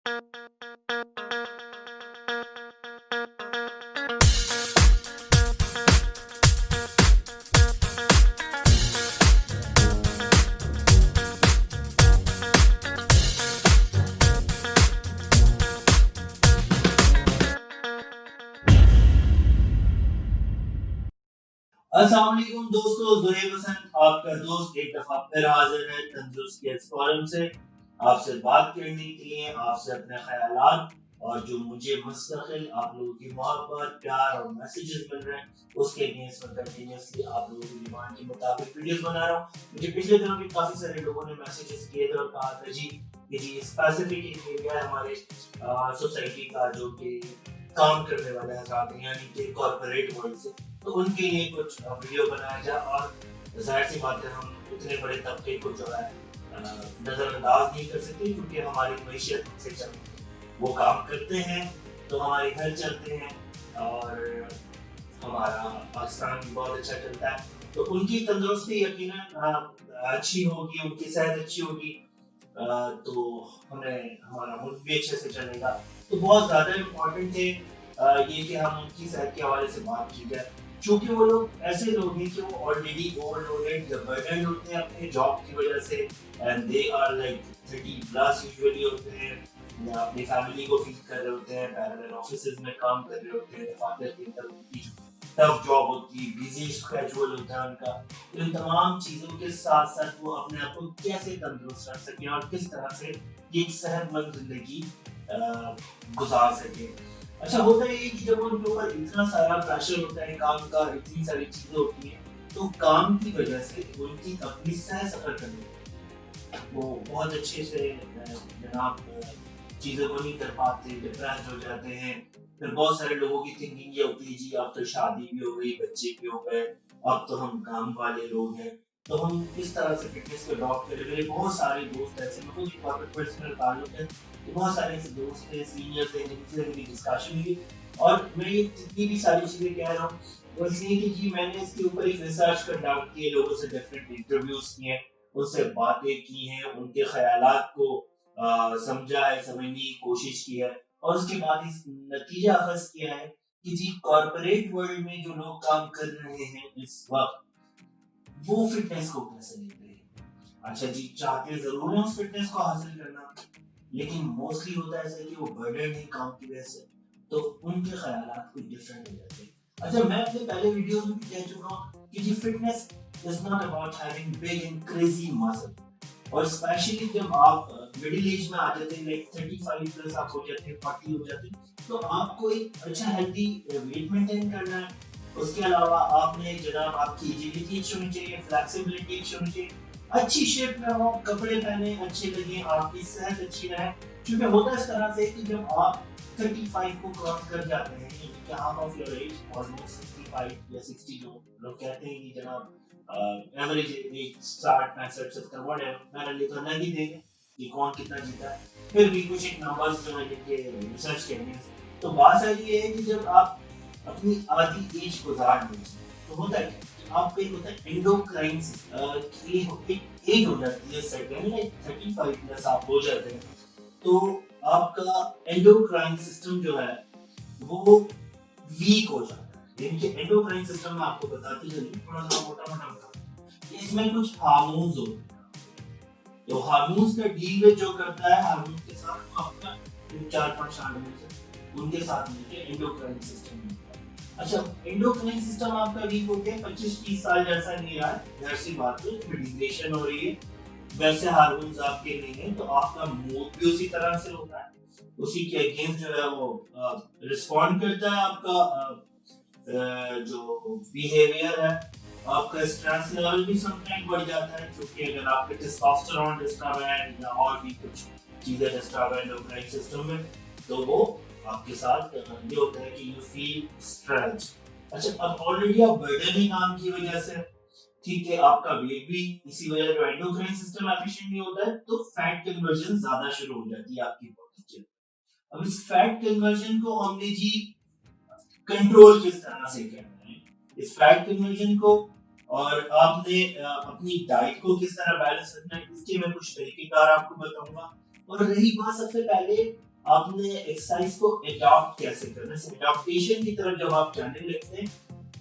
अस्सलाम वालेकुम दोस्तों, ज़ुहैब हसन आपका दोस्त एक दफ़ा फिर हाज़िर है तंदुरुस्ती फोरम से आपसे बात करने के लिए, आपसे अपने ख़यालात और जो मुझे मुस्तक़िल आप लोगों की मोहब्बत, प्यार और मैसेजेस मिल रहे हैं, उसके अगेंस्ट में कंटिन्यूअसली आप लोगों की डिमांड के मुताबिक वीडियोस बना रहा हूँ। मुझे पिछले दिनों भी काफ़ी सारे लोगों ने मैसेजेस किए थे और कहा था जी स्पेसिफिक एक एरिया है हमारे सोसाइटी का जो कि काम करने वाले हज़रात हैं, यानी कि कॉर्पोरेट वर्ल्ड से, तो उनके लिए कुछ वीडियो बनाया जाए। और जाहिर सी बात है हम इतने बड़े तबके को जो है नज़रअंदाज नहीं कर सकते, क्योंकि हमारी मैशियत से चलती है। वो काम करते हैं तो हमारे घर चलते हैं और हमारा पाकिस्तान भी बहुत अच्छा चलता है। तो उनकी तंदुरुस्ती यकीनन अच्छी होगी, उनकी सेहत अच्छी होगी, तो हमें हमारा मुल्क भी अच्छे से चलेगा। तो बहुत ज़्यादा इम्पोर्टेंट है ये कि हम उनकी सेहत के हवाले से बात की जाए, क्योंकि वो लोग ऐसे लोग हैं कि वो ऑलरेडी ओवरलोडेड या बर्डन होते हैं अपने जॉब की वजह से, and they are like 30+ usually होते हैं, या अपनी फैमिली को फीड कर रहे होते हैं, पैरेलल ऑफिसेज में काम कर रहे होते हैं, दफातर के अंदर उनकी टफ जॉब होती है, बिजी स्केड्यूल होता है उनका। तो इन तमाम चीज़ों के साथ साथ वो अपने आप को कैसे तंदुरुस्त रख सकें और किस तरह से एक सेहतमंद जिंदगी गुजार सकें। अच्छा होता है ये कि जब उनके ऊपर इतना सारा प्रेशर होता है काम का, इतनी सारी चीजें होती हैं, तो काम की वजह से उनकी अपनी सह सफर करने वो बहुत अच्छे से जनाब चीज़ों को नहीं कर पाते, डिप्रेस्ड हो जाते हैं। फिर बहुत सारे लोगों की थिंकिंग ये होती है जी अब तो शादी भी हो गई, बच्चे भी हो गए, अब तो हम काम वाले लोग हैं, तो हम किस तरह से फिटनेस को अडॉप्ट करें। मेरे बहुत सारे दोस्त ऐसे, मैं खुद कॉर्पोरेट पर्सनल ताल्लुक है, तो बहुत सारे ऐसे दोस्त हैं, सीनियर थे, जिनसे मेरी डिस्कशन हुई। और मैं ये जितनी भी सारी चीज़ें कह रहा हूँ वो इसलिए कि जी मैंने इसके ऊपर एक रिसर्च कंडक्ट की है, लोगों से डिफरेंट इंटरव्यूज किए हैं, उनसे बातें की हैं, उनके ख्यालात को समझा है, समझने की कोशिश की है, और उसके बाद इस नतीजा अखज़ किया है कि जी कॉर्पोरेट वर्ल्ड में जो लोग काम कर रहे हैं इस वक्त, वो फिटनेस को कैसे लेते हैं। अच्छा जी चाहते जरूर हैं उस फिटनेस को हासिल करना, लेकिन मोस्टली होता है ऐसा कि वो बर्डन है काम की वजह से, तो उनके ख्यालात कुछ डिफरेंट हो जाते हैं। अच्छा मैं अपने पहले वीडियोस में भी कह चुका हूँ कि जी fitness is not about having big and crazy muscle, और स्पेशली जब आप मिडिल एज में आ जाते हैं, लाइक 35+ आप हो जाते हैं, 40 हो जाते हैं, तो आपको एक अच्छा हेल्दी वेट मेंटेन करना है। उसके अलावा आपने जनाब आपकी एजिलिटी अच्छी होनी चाहिए, फ्लेक्सिबिलिटी अच्छी होनी चाहिए, अच्छी शेप में हो, कपड़े पहने अच्छे लगे, आपकी सेहत अच्छी रहे। क्योंकि होता है इस तरह से कि जब आप 35 को क्रॉस कर जाते हैं, कि half of your age almost 65 या 60, जो लोग कहते हैं कि जनाब एवरेज एज 60 65 70 व्हाटएवर, मेरे लिए तो अलग ही देंगे कि कौन कितना जीता है, फिर भी कुछ एक नंबर्स जो है जिनके रिसर्च करने से, तो बात सारी ये है कि जब आप अपनी आधी एज गुजार देते तो होता है कि आपका एक होता है एंडोक्राइन की एज हो जाती है सेकंड, लाइक 35+ आप हो जाते हैं, तो आपका एंडोक्राइन सिस्टम जो है वो वीक हो जाता है। यानी कि एंडोक्राइन सिस्टम में आपको बताते चलिए, थोड़ा सा मोटा मोटा बता, इसमें कुछ हार्मोन्स होते हैं, तो हार्मोन्स का डील में जो करता है, हार्मोन के साथ वो आपका 4-5 हार्मोन्स है, उनके साथ मिलकर एंडोक्राइन सिस्टम बनता है। अच्छा एंडोक्राइन सिस्टम आपका वीक हो गया, 25-30 साल जैसा नहीं रहा, जाहिर सी बात है इसमें डिग्रेडेशन हो रही है, वैसे हार्मोन्स आपके नहीं है, तो आपका मूड भी उसी तरह से होता है, उसी के अगेंस्ट जो है वो रिस्पॉन्ड करता है आपका जो बिहेवियर है। आपका स्ट्रेस लेवल भी समटाइम बढ़ जाता है, क्योंकि अगर आपके टेस्टोस्टेरोन डिस्टर्ब है या और भी कुछ चीजें डिस्टर्ब है एंडोक्राइन सिस्टम में, तो वो आपके साथ ये होता है कि यू फील स्ट्रेस। अच्छा अब ऑलरेडी आप बर्डन ही काम की वजह से, ठीक है, आपका वेट भी इसी वजह से एंडोक्राइन सिस्टम एफिशिएंट नहीं होता है, तो फैट कन्वर्जन ज्यादा शुरू हो जाती है आपकी बॉडी के। अब इस फैट कन्वर्जन को हमने जी कंट्रोल किस तरह से करना है, इस फैट कन्वर्जन को, और आपने अपनी डाइट को किस तरह बैलेंस रखना है, इसके मैं कुछ तरीकेकार आपको बताऊंगा। और रही बात सबसे पहले आपने एक्सरसाइज को अडॉप्ट कैसे करना है। अडॉप्टेशन की तरफ जब आप जाने लगते हैं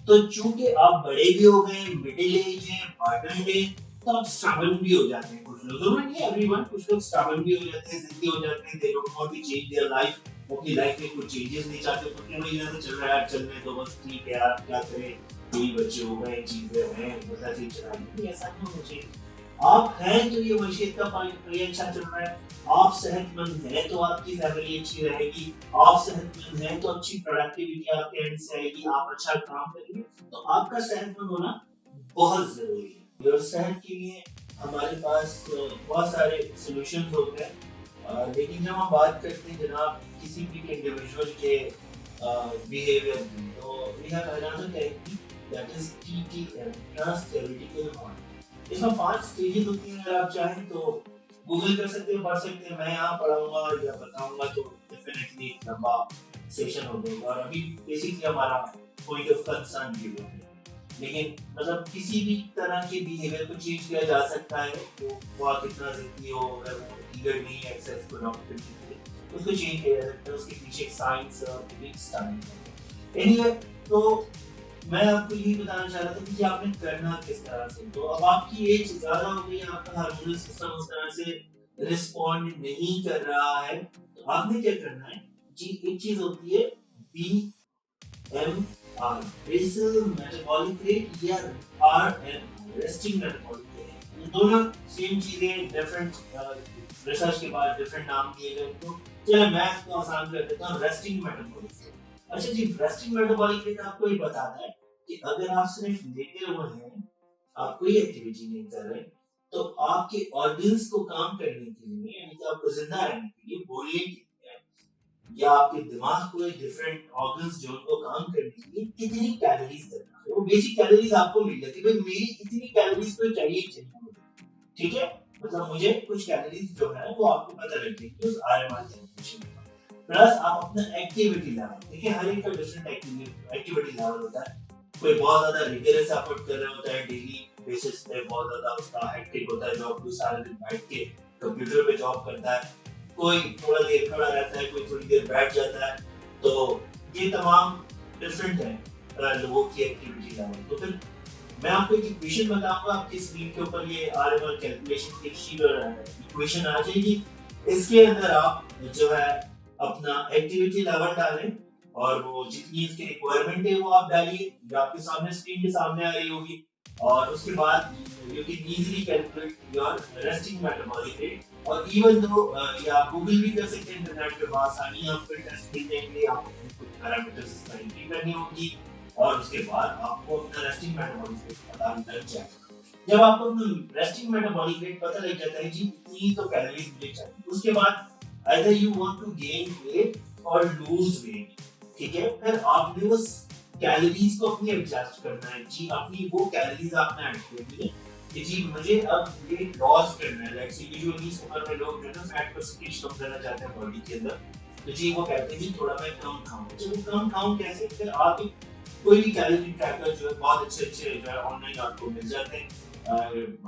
तो चूंकि आप बड़े भी हो गए, मिडिल एज है, मॉडर्न है, तो आप स्ट्रगल भी हो जाते हैं। कुछ लोग, जरूरी नहीं एवरीवन, कुछ लोग स्ट्रगल भी हो जाते हैं, जिद्दी हो जाते हैं, they don't want to change their life, वो अपनी लाइफ में कुछ चेंजेस नहीं चाहते, तो क्या भाई ऐसे चल रहा है यार, चलने दो बस, ठीक है यार, क्या करें, कोई बच्चे हो गए, चीजें हैं, बस ऐसे ही चला लेंगे। ऐसा नहीं होना चाहिए। आप हैं तो ये मशीन का पानी अच्छा चल रहा है, आप सेहतमंद हैं तो आपकी फैमिली अच्छी रहेगी, आप सेहतमंद हैं तो अच्छी प्रोडक्टिविटी आपके एंड से आएगी, आप अच्छा काम करेंगे, तो आपका सेहतमंद होना बहुत जरूरी है। और सेहत के लिए हमारे पास बहुत सारे सॉल्यूशंस होते हैं, लेकिन जब हम बात करते हैं जनाब किसी भी इंडिविजुअल के बिहेवियर की, तो we have another technique that is TTM, trust theoretical model. इसमें 5 स्टेजेस होती हैं, अगर आप चाहें तो गूगल कर सकते हैं, पढ़ सकते हैं, मैं यहाँ पढ़ाऊंगा या बताऊंगा तो डेफिनेटली एक लंबा सेशन हो जाएगा। और अभी बेसिकली हमारा पॉइंट ऑफ कंसर्न भी वो है, लेकिन मतलब किसी भी तरह के बिहेवियर को चेंज किया जा सकता है, तो वो कितना जिद्दी हो, अगर वो ईगर नहीं है एक्सेस को अडॉप्ट करने के लिए, उसको चेंज किया जा सकता है, उसके पीछे एक साइंस और एक स्टडी है। एनीवे, तो मैं आपको यही बताना चाह रहा था कि आपने करना किस तरह से। तो अब आपकी एज ज्यादा हो गई, आपका हार्मोनल सिस्टम उस तरह से रिस्पॉन्ड नहीं कर रहा है, तो आपने क्या करना है जी, एक चीज होती है BMR, बेसल मेटाबॉलिक रेट, या RM, रेस्टिंग मेटाबॉलिक रेट। ये दोनों सेम चीजें, डिफरेंट रिसर्च के बाद डिफरेंट नाम दिए गए। तो चलो मैं इसको आसान कर देता हूँ, रेस्टिंग मेटाबॉलिक रेट। अच्छा जी, रेस्टिंग मेटाबॉलिक रेट आपको ये बताता है कि अगर आप सिर्फ लेटे हुए हैं, आप कोई एक्टिविटी नहीं कर रहे, तो आपके ऑर्गन्स को काम करने के लिए, यानी कि आपको जिंदा रहने के लिए, बोलने के लिए, या आपके दिमाग को डिफरेंट ऑर्गन्स जो उनको काम करने के लिए कितनी कैलोरीज देना है, वो बेसिक कैलोरीज आपको मिल जाती है। भाई मेरी इतनी कैलोरीज तो चाहिए मुझे, ठीक है, मतलब मुझे कुछ कैलोरीज जो है वो आपको पता लग जाएगी उस RMR कैलकुलेशन में। प्लस आप अपना एक्टिविटी लेवल देखिए, हर एक का डिफरेंट एक्टिविटी लेवल होता है। कोई बहुत ज्यादा रिगरस एफर्ट कर रहा होता है, डेली बेसिस पे बहुत ज्यादा उसका हेक्टिक होता है, जॉब को सारा दिन बैठ के कंप्यूटर पे जॉब करता है, कोई थोड़ा देर खड़ा रहता है, कोई थोड़ी देर बैठ जाता है, तो ये तमाम डिफरेंट है लोगों की एक्टिविटी लेवल। तो फिर मैं आपको एक इक्वेशन बताऊंगा, आपकी स्क्रीन के ऊपर ये RMR कैलकुलेशन की शीट और इक्वेशन आ जाएगी। इसके अंदर आप जो है अपना एक्टिविटी लेवल डालें, और वो जितनी इसकी रिक्वायरमेंट है वो आप डालिए, जो आपके सामने स्क्रीन के सामने आ रही होगी। और उसके बाद you can easily calculate your resting metabolic rate. और इवन दो ये आप गूगल भी कर सकते हैं, इंटरनेट पे आसानी है, आपको टेस्ट मिल जाएंगे, आपको कुछ पैरामीटर्स इसका एंट्री करनी होगी, और उसके बाद आपको अपना रेस्टिंग मेटाबॉलिक रेट पता लग जाएगा। जब आपको अपना रेस्टिंग मेटाबॉलिक रेट पता लग जाता है जी, इतनी तो कैलोरीज मुझे चाहिए, उसके बाद either you want to gain weight or lose weight, ठीक है, फिर आपने उस कैलोरीज को अपनी एडजस्ट करना है जी, अपनी वो कैलोरीज आपने ऐड करनी है कि जी मुझे अब वेट लॉस करना है। लाइक यूजुअली इस उम्र में लोग जो है ना फैट परसेंटेज कम करना चाहते हैं बॉडी के अंदर, तो जी वो कहते हैं जी थोड़ा मैं कम खाऊं। चलो कम खाऊं कैसे, फिर आप कोई भी कैलोरी ट्रैकर जो है बहुत अच्छे जो है ऑनलाइन आपको मिल जाते हैं,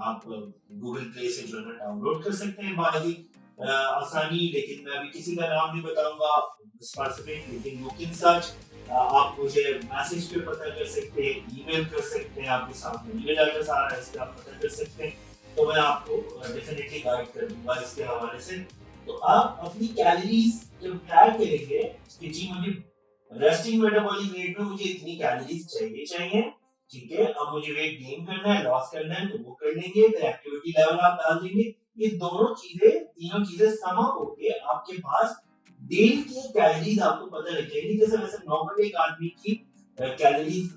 आप गूगल प्ले से जो है ना डाउनलोड कर सकते हैं बाजी आसानी। लेकिन मैं अभी किसी का नाम नहीं बताऊंगा स्पेसिफिक, लेकिन यू कैन सर्च, आप मुझे मैसेज पे पता कर सकते हैं, ईमेल कर सकते हैं, आपके सामने ईमेल एड्रेस आ रहा है, इस पे आप पता कर सकते हैं, तो मैं आपको डेफिनेटली गाइड कर दूंगा इसके हवाले से। तो आप अपनी कैलोरीज जब ट्रैक करेंगे कि जी मुझे रेस्टिंग मेटाबॉलिक रेट में मुझे इतनी कैलोरीज चाहिए, ठीक है, अब मुझे वेट गेन करना है, लॉस करना है, तो वो कर लेंगे, फिर एक्टिविटी लेवल आप डाल देंगे, ये दोनों चीजें, तीनों चीजें सम अप होके आपके पास डेली की कैलोरीज आपको पता लग जाएगी। जैसे वैसे नॉर्मल एक आदमी की कैलोरीज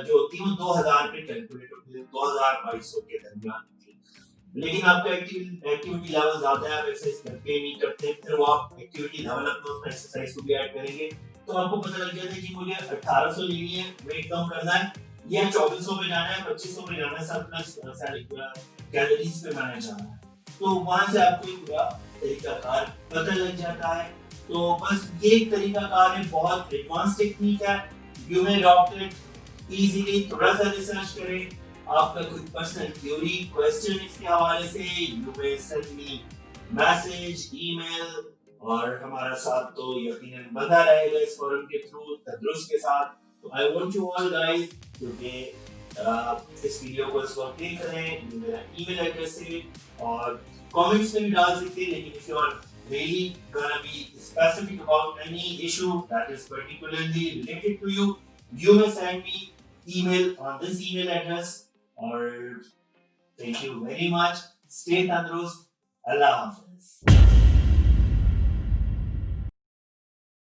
जो होती है वो 2000 पे कैलकुलेट होती है, 2200 के दरमियान होती है। लेकिन आपका एक्टिविटी लेवल ज्यादा है, आप एक्सरसाइज करते नहीं करते, फिर वो आप एक्टिविटी लेवल अपना उसमें एक्सरसाइज को भी ऐड करेंगे, तो आपको पता लग जाता है कि मुझे 1800 लेनी है, वेट कम करना है, या 2400 पे जाना है, 2500 पे जाना है, सब प्लस कैलोरीज पे मैंने जाना है। तो वहां से आपको एक पूरा तरीकाकार पता लग जाता है। तो बस ये एक तरीकाकार है, बहुत एडवांस टेक्निक है, you may adopt it easily. थोड़ा सा रिसर्च करें, आपका कोई पर्सनल क्वेरी क्वेश्चन इसके हवाले से, you may send me message, email, और हमारा साथ तो यकीनन बंधा रहेगा इस फोरम के थ्रू तंदुरुस्त के साथ। तो I want you all guys क्योंकि इस वीडियो को इस वक्त देख रहे हैं, ये मेरा ईमेल एड्रेस है और कमेंट्स में भी डाल सकते हैं, लेकिन if you are really gonna be specific about any issue that is particularly related to you, you may send me email on this email address. Or thank you very much. Stay tandrust. Allah Hafiz.